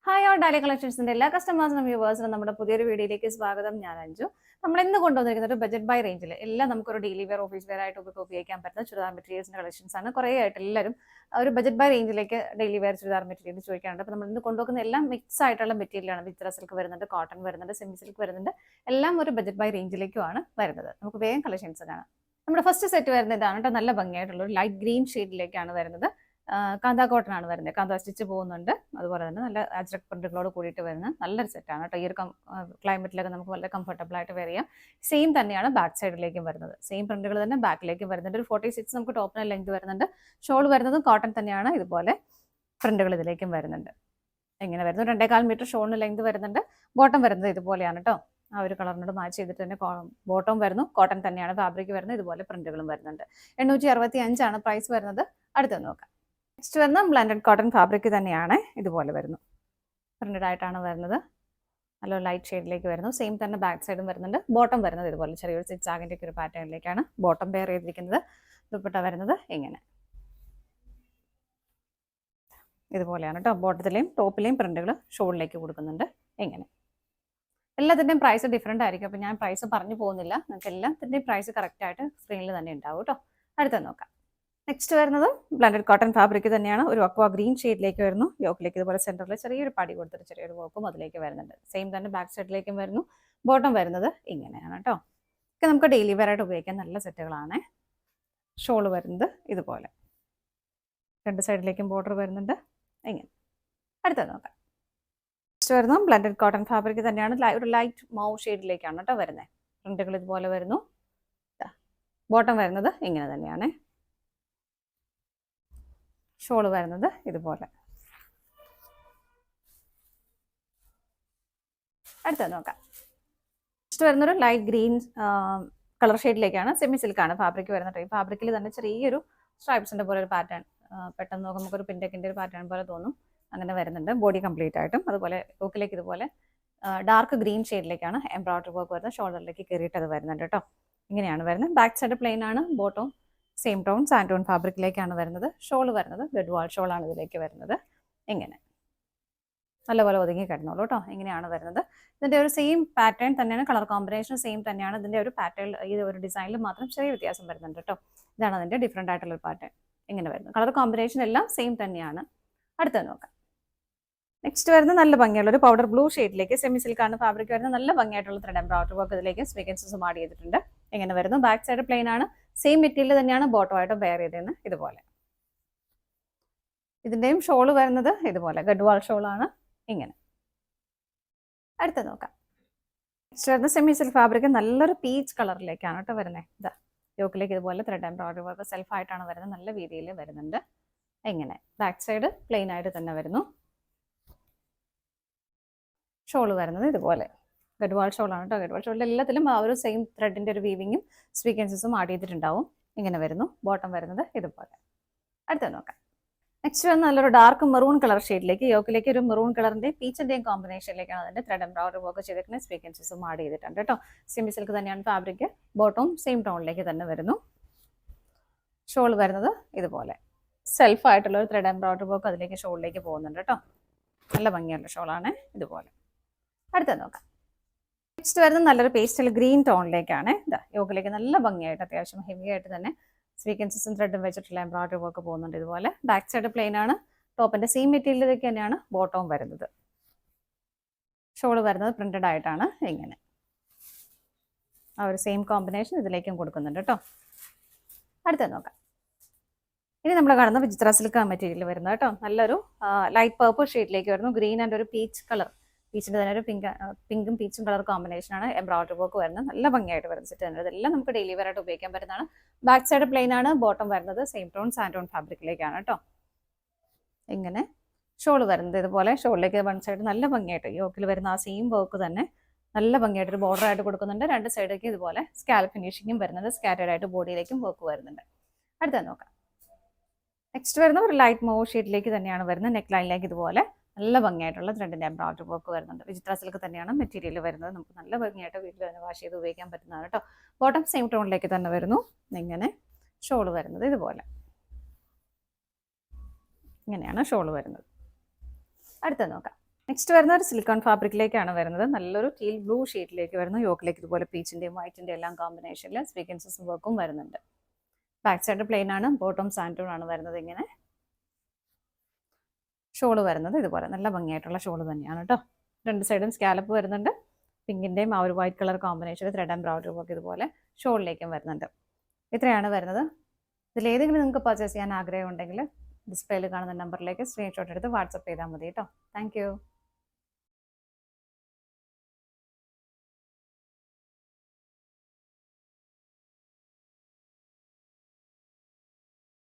Hi all ഡാലി കളക്ഷൻസിന്റെ എല്ലാ കസ്റ്റമേഴ്സിനും വ്യൂവേഴ്സിനും നമ്മുടെ പുതിയൊരു വീഡിയോയിലേക്ക് സ്വാഗതം. ഞാൻ അഞ്ജു. നമ്മൾ ഇന്ന് കൊണ്ടുവന്നിരിക്കുന്നത് ഒരു ബജറ്റ് ബൈ റേഞ്ചിൽ എല്ലാം നമുക്കൊരു ഡെയിലി വെയർ ഓഫീസ് വെയർ ആയിട്ട് ഉപയോഗിക്കാൻ പറ്റുന്ന ചുരിദാർ മെറ്റീരിയൽസിന്റെ കളക്ഷൻസ് ആണ്. കുറേ ആയിട്ട് എല്ലാവരും ഒരു ബജറ്റ് ബൈ റേഞ്ചിലേക്ക് ഡെയിലി വെയർ ചുരിദാർ മെറ്റീരിയൽ ചോദിക്കാറുണ്ട്. അപ്പോൾ നമ്മൾ ഇന്ന് കൊണ്ടുവക്കുന്ന എല്ലാം മിക്സ് ആയിട്ടുള്ള മെറ്റീരിയലാണ്. വിത്ര സിൽക്ക് വരുന്നുണ്ട്, കോട്ടൺ വരുന്നുണ്ട്, സെമി സിൽക്ക് വരുന്നുണ്ട്. എല്ലാം ഒരു ബജറ്റ് ബൈ റേഞ്ചിലേക്കുമാണ് വരുന്നത്. നമുക്ക് വേഗം കളക്ഷൻസ് കാണാം. നമ്മുടെ ഫസ്റ്റ് സെറ്റ് വരുന്നത് ഇതാണ് കേട്ടോ. നല്ല ഭംഗിയായിട്ടുള്ള ഒരു ലൈറ്റ് ഗ്രീൻ ഷെയ്ഡിലേക്കാണ് വരുന്നത്. കാന്താ കോട്ടൺ ആണ് വരുന്നത്. കാന്താ സ്റ്റിച്ച് പോകുന്നുണ്ട്. അതുപോലെ തന്നെ നല്ല അജ്രക് പ്രിന്റുകളോട് കൂടിയിട്ട് വരുന്ന നല്ലൊരു സെറ്റാണ് കേട്ടോ. ഈ ഒരു ക്ലൈമറ്റിലൊക്കെ നമുക്ക് വളരെ കംഫർട്ടബിൾ ആയിട്ട് വെയർ ചെയ്യാം. സെയിം തന്നെയാണ് ബാക്ക് സൈഡിലേക്കും വരുന്നത്. സെയിം പ്രിന്റുകൾ തന്നെ ബാക്കിലേക്കും വരുന്നുണ്ട്. ഒരു 46 നമുക്ക് ടോപ്പിന് ലെങ്ത് വരുന്നുണ്ട്. ഷോൾ വരുന്നത് കോട്ടൺ തന്നെയാണ്. ഇതുപോലെ പ്രിന്റുകൾ ഇതിലേക്കും വരുന്നുണ്ട്. എങ്ങനെ വരുന്നു? 2.25 മീറ്റർ ഷോളിന് ലെങ്ത് വരുന്നുണ്ട്. ബോട്ടം വരുന്നത് ഇതുപോലെയാണ് കേട്ടോ. ആ ഒരു കളറിനോട് മാച്ച് ചെയ്തിട്ട് തന്നെ ബോട്ടം വരുന്നു. കോട്ടൺ തന്നെയാണ് ഫാബ്രിക് വരുന്നത്. ഇതുപോലെ പ്രിന്റുകളും വരുന്നുണ്ട്. 865 പ്രൈസ് വരുന്നത്. അടുത്ത് നോക്കാം. നെക്സ്റ്റ് വരുന്ന ബ്ലെൻഡഡ് കോട്ടൺ ഫാബ്രിക് തന്നെയാണ്. ഇതുപോലെ വരുന്നു. പ്രിന്റഡ് ആയിട്ടാണ് വരുന്നത്. നല്ല ലൈറ്റ് ഷെയ്ഡിലേക്ക് വരുന്നു. സെയിം തന്നെ ബാക്ക് സൈഡും വരുന്നുണ്ട്. ബോട്ടം വരുന്നത് ഇതുപോലെ ചെറിയൊരു സിക്സാഗിൻ്റെ ഒരു പാറ്റേണിലേക്കാണ് ബോട്ടം പെയർ ചെയ്തിരിക്കുന്നത്. ദുപ്പട്ട വരുന്നത് ഇങ്ങനെ ഇതുപോലെയാണ് കേട്ടോ. ബോട്ടത്തിലെയും ടോപ്പിലെയും പ്രിന്റുകൾ ഷോളിലേക്ക് കൊടുക്കുന്നുണ്ട്. ഇങ്ങനെ എല്ലാത്തിൻ്റെയും പ്രൈസ് ഡിഫറെൻ്റ് ആയിരിക്കും. അപ്പോൾ ഞാൻ പ്രൈസ് പറഞ്ഞു പോകുന്നില്ല. നിങ്ങൾക്ക് എല്ലാത്തിൻ്റെയും പ്രൈസ് കറക്റ്റായിട്ട് സ്ക്രീനിൽ തന്നെ ഉണ്ടാവും കേട്ടോ. അടുത്ത നോക്കാം. നെക്സ്റ്റ് വരുന്നത് ബ്ലെൻഡഡ് കോട്ടൺ ഫാബ്രിക് തന്നെയാണ്. ഒരു അക്വാ ഗ്രീൻ ഷെയ്ഡിലേക്ക് വരുന്നു. യോക്കിലേക്ക് ഇതുപോലെ സെൻറ്ററിൽ ചെറിയൊരു പടി കൊടുത്തിട്ട് ചെറിയൊരു വർക്കും അതിലേക്ക് വരുന്നുണ്ട്. സെയിം തന്നെ ബാക്ക് സൈഡിലേക്കും വരുന്നു. ബോട്ടം വരുന്നത് ഇങ്ങനെയാണ് കേട്ടോ. ഒക്കെ നമുക്ക് ഡെയിലി വെയർ ആയിട്ട് ഉപയോഗിക്കാൻ നല്ല സെറ്റുകളാണ്. ഷോൾ വരുന്നത് ഇതുപോലെ രണ്ട് സൈഡിലേക്കും ബോർഡർ വരുന്നുണ്ട്. ഇങ്ങനെ അടുത്തത് നോക്കാം. നെക്സ്റ്റ് വരുന്നു ബ്ലെൻഡഡ് കോട്ടൺ ഫാബ്രിക് തന്നെയാണ്. ഒരു ലൈറ്റ് മൗ ഷെയ്ഡിലേക്കാണ് കേട്ടോ വരുന്നത്. പ്രിന്റുകൾ ഇതുപോലെ വരുന്നു. ബോട്ടം വരുന്നത് ഇങ്ങനെ തന്നെയാണ്. ഷോൾ വരുന്നത് ഇതുപോലെ. അടുത്തത് നോക്കാം. നെക്സ്റ്റ് വരുന്നൊരു ലൈറ്റ് ഗ്രീൻ കളർ ഷെയ്ഡിലേക്കാണ്. സെമി സിൽക്കാണ് ഫാബ്രിക് വരുന്നത്. ഈ ഫാബ്രിക്കിൽ തന്നെ ചെറിയൊരു സ്ട്രൈപ്സിൻ്റെ പോലെ ഒരു പാറ്റേൺ പെട്ടെന്ന് നോക്കുമ്പോൾ നമുക്കൊരു പിൻടെക്കിൻ്റെ ഒരു പാറ്റേൺ പോലെ തോന്നും. അങ്ങനെ വരുന്നുണ്ട് ബോഡി കംപ്ലീറ്റ് ആയിട്ടും. അതുപോലെ യോക്കിലേക്ക് ഇതുപോലെ ഡാർക്ക് ഗ്രീൻ ഷെയ്ഡിലേക്കാണ് എംബ്രോയിഡറി വർക്ക് വരുന്നത്. ഷോൾഡറിലേക്ക് കയറിയിട്ട് അത് വരുന്നുണ്ട് കേട്ടോ. ഇങ്ങനെയാണ് വരുന്നത്. ബാക്ക് സൈഡ് പ്ലെയിൻ ആണ്. Bottom same tone sand tone ഫാബ്രിക്കിലേക്കാണ് വരുന്നത്. ഷോൾ വരുന്നത് ഗഡ്വാൾ ഷോളാണ് ഇതിലേക്ക് വരുന്നത്. ഇങ്ങനെ നല്ലപോലെ ഒതുങ്ങി കിടന്നോളൂ കേട്ടോ. ഇങ്ങനെയാണ് വരുന്നത്. ഇതിൻ്റെ ഒരു സെയിം പാറ്റേൺ തന്നെയാണ്. കളർ കോമ്പിനേഷൻ സെയിം തന്നെയാണ്. ഇതിൻ്റെ ഒരു പാറ്റേൺ ഈ ഒരു ഡിസൈനിൽ മാത്രം ചെറിയ വ്യത്യാസം വരുന്നുണ്ട് കേട്ടോ. ഇതാണ് അതിൻ്റെ ഡിഫറെൻ്റ് ആയിട്ടുള്ള ഒരു പാറ്റേൺ. ഇങ്ങനെ വരുന്നത്. കളർ കോമ്പിനേഷൻ എല്ലാം സെയിം തന്നെയാണ്. അടുത്തത് നോക്കാം. നെക്സ്റ്റ് വരുന്നത് നല്ല ഭംഗിയുള്ള ഒരു പൗഡർ ബ്ലൂ ഷെയ്ഡിലേക്ക് സെമി സിൽക്കാണ് ഫാബ്രിക് വരുന്നത്. നല്ല ഭംഗിയായിട്ടുള്ള ത്രെഡ് എംബ്രോയിഡറി വർക്ക് ഇതിലേക്ക് സ്വീക്കൻസസും ആഡ് ചെയ്തിട്ടുണ്ട്. ഇങ്ങനെ വരുന്നു. ബാക്ക് സൈഡ് പ്ലെയിൻ ആണ്. സെയിം മെറ്റീരിയൽ തന്നെയാണ് ബോട്ടമായിട്ട് വെയർ ചെയ്തതെന്ന്. ഇതുപോലെ ഇതിൻ്റെയും ഷോൾ വരുന്നത് ഇതുപോലെ ഗഡ്വാൾ ഷോളാണ്. ഇങ്ങനെ അടുത്ത് നോക്കാം. നെക്സ്റ്റ് വരുന്നത് സെമി സിൽക്ക് ഫാബ്രിക് നല്ലൊരു പീച്ച് കളറിലേക്കാണ് കേട്ടോ വരുന്നത്. ഇതാ യോക്കിലേക്ക് ഇതുപോലെ ത്രെഡ് എംബ്രോയിഡറി വർക്ക് സെൽഫായിട്ടാണ് വരുന്നത്. നല്ല രീതിയിൽ വരുന്നുണ്ട്. ഇങ്ങനെ ബാക്ക് സൈഡ് പ്ലെയിൻ ആയിട്ട് തന്നെ വരുന്നു. ഷോൾ വരുന്നത് ഇതുപോലെ ഗഡ്വാൾ ഷോളാണ് കേട്ടോ. ഗഡ്വാൾ ഷോളിൽ എല്ലാത്തിലും ആ ഒരു സെയിം ത്രെഡിൻ്റെ ഒരു വീവിങ്ങും സ്വീക്കൻസസും ആഡ് ചെയ്തിട്ടുണ്ടാവും. ഇങ്ങനെ വരുന്നു. ബോട്ടം വരുന്നത് ഇതുപോലെ. അടുത്ത നോക്കാം. നെക്സ്റ്റ് വരുന്ന നല്ലൊരു ഡാർക്ക് മെറൂൺ കളർ ഷെയ്ഡിലേക്ക് യോക്കിലേക്ക് ഒരു മെറൂൺ കളറിൻ്റെയും പീച്ചിൻ്റെയും കോമ്പിനേഷനിലേക്കാണ് അതിൻ്റെ ത്രെഡ് എംബ്രോയിഡറി വർക്ക് ചെയ്തിരിക്കുന്ന സ്വീക്കൻസസും ആഡ് ചെയ്തിട്ടുണ്ട് കേട്ടോ. സെമി സിൽക്ക് തന്നെയാണ് ഫാബ്രിക്. ബോട്ടവും സെയിം ടോണിലേക്ക് തന്നെ വരുന്നു. ഷോൾ വരുന്നത് ഇതുപോലെ സെൽഫായിട്ടുള്ള ഒരു ത്രെഡ് എംബ്രോയിഡറി വർക്ക് അതിലേക്ക് ഷോളിലേക്ക് പോകുന്നുണ്ട് കേട്ടോ. നല്ല ഭംഗിയുള്ള ഷോളാണ്. ഇതുപോലെ അടുത്ത നോക്കാം. നെക്സ്റ്റ് വരുന്നത് നല്ലൊരു പേസ്റ്റൽ ഗ്രീൻ ടോണിലേക്കാണ്. ഇതാ യോക്കിലേക്ക് നല്ല ഭംഗിയായിട്ട് അത്യാവശ്യം ഹെവി ആയിട്ട് തന്നെ സ്വീക്കൻസസും ത്രെഡും വെച്ചിട്ടുള്ള എംബ്രോയിഡറി വർക്ക് പോകുന്നുണ്ട്. ഇതുപോലെ ബാക്ക് സൈഡ് പ്ലെയിൻ ആണ്. ടോപ്പിന്റെ സെയിം മെറ്റീരിയലിലേക്ക് തന്നെയാണ് ബോട്ടവും വരുന്നത്. ഷോൾ വരുന്നത് പ്രിന്റഡ് ആയിട്ടാണ്. ഇങ്ങനെ ആ ഒരു സെയിം കോമ്പിനേഷൻ ഇതിലേക്കും കൊടുക്കുന്നുണ്ട് കേട്ടോ. അടുത്ത നോക്കാം. ഇനി നമ്മൾ കാണുന്ന വിചിത്ര സിൽക്ക് മെറ്റീരിയൽ വരുന്നത് കേട്ടോ. നല്ലൊരു ലൈറ്റ് പർപ്പിൾ ഷെയ്ഡിലേക്ക് വരുന്നു. ഗ്രീൻ ആൻഡ് ഒരു പീച്ച് കളർ. പീച്ചിൻ്റെ തന്നെ ഒരു പിങ്കും പീച്ചും കളർ കോമ്പിനേഷനാണ് എംബ്രോയിഡറി വർക്ക് വരുന്നത്. നല്ല ഭംഗിയായിട്ട് വരുന്ന സെറ്റ് തന്നെ. ഇതെല്ലാം നമുക്ക് ഡെയിലി വെയർ ആയിട്ട് ഉപയോഗിക്കാൻ പറ്റുന്നതാണ്. ബാക്ക് സൈഡ് പ്ലെയിൻ ആണ്. ബോട്ടം വരുന്നത് സെയിം ടോൺ സാൻഡ് ടോൺ ഫാബ്രിക്കിലേക്കാണ് കേട്ടോ. ഇങ്ങനെ ഷോൾ വരുന്നത് ഇതുപോലെ. ഷോളിലേക്ക് വൺ സൈഡ് നല്ല ഭംഗിയായിട്ട് യോക്കിൽ വരുന്ന ആ സെയിം വർക്ക് തന്നെ നല്ല ഭംഗിയായിട്ട് ഒരു ബോർഡർ ആയിട്ട് കൊടുക്കുന്നുണ്ട്. രണ്ട് സൈഡിലേക്ക് ഇതുപോലെ സ്കാൽപ്പ് ഫിനിഷിങ്ങും വരുന്നുണ്ട്. സ്കാറ്റേഡ് ആയിട്ട് ബോഡിയിലേക്കും വർക്ക് വരുന്നുണ്ട്. അടുത്ത നോക്കാം. നെക്സ്റ്റ് വരുന്ന ഒരു ലൈറ്റ് മോവ് ഷെയ്ഡിലേക്ക് തന്നെയാണ് വരുന്നത്. നെക്ക് ലൈനിലേക്ക് ഇതുപോലെ നല്ല ഭംഗിയായിട്ടുള്ള ത്രെഡിൻ്റെ എംബ്രോയിഡറി വർക്ക് വരുന്നുണ്ട്. വിചിത്ര സിൽക്ക് തന്നെയാണ് മെറ്റീരിയൽ വരുന്നത്. നമുക്ക് നല്ല ഭംഗിയായിട്ട് വീട്ടിൽ തന്നെ വാഷ് ചെയ്ത് ഉപയോഗിക്കാൻ പറ്റുന്നതാണ് കേട്ടോ. ബോട്ടം സെയിം ടോണിലേക്ക് തന്നെ വരുന്നു. ഇങ്ങനെ ഷോൾ വരുന്നത് ഇതുപോലെ. ഇങ്ങനെയാണ് ഷോൾ വരുന്നത്. അടുത്ത നോക്കാം. നെക്സ്റ്റ് വരുന്ന ഒരു സിലിക്കോൺ ഫാബ്രിക്കിലേക്കാണ് വരുന്നത്. നല്ലൊരു ടീൽ ബ്ലൂ ഷെയ്ഡിലേക്ക് വരുന്നു. യോക്കിലേക്ക് ഇതുപോലെ പീച്ചിൻ്റെയും വൈറ്റിൻ്റെ എല്ലാം കോമ്പിനേഷനിൽ സ്വീക്വൻസസും വർക്കും വരുന്നുണ്ട്. ബാക്ക് സൈഡ് പ്ലെയിൻ ആണ്, ബോട്ടം സാൻഡൂൺ ആണ് വരുന്നത്. ഇങ്ങനെ ഷോള് വരുന്നത് ഇതുപോലെ നല്ല ഭംഗിയായിട്ടുള്ള ഷോള് തന്നെയാണ് കേട്ടോ. രണ്ട് സൈഡും സ്കാലപ്പ് വരുന്നുണ്ട്. പിങ്കിൻ്റെയും ആ ഒരു white colour combination thread embroidery work ഇതുപോലെ ഷോളിലേക്കും വരുന്നുണ്ട്. ഇത്രയാണ് വരുന്നത്. ഇതിലേതെങ്കിലും നിങ്ങൾക്ക് പർച്ചേസ് ചെയ്യാൻ ആഗ്രഹം ഉണ്ടെങ്കിൽ ഡിസ്പ്ലേയിൽ കാണുന്ന നമ്പറിലേക്ക് സ്ക്രീൻഷോട്ട് എടുത്ത് വാട്സപ്പ് ചെയ്താൽ മതി കേട്ടോ. താങ്ക്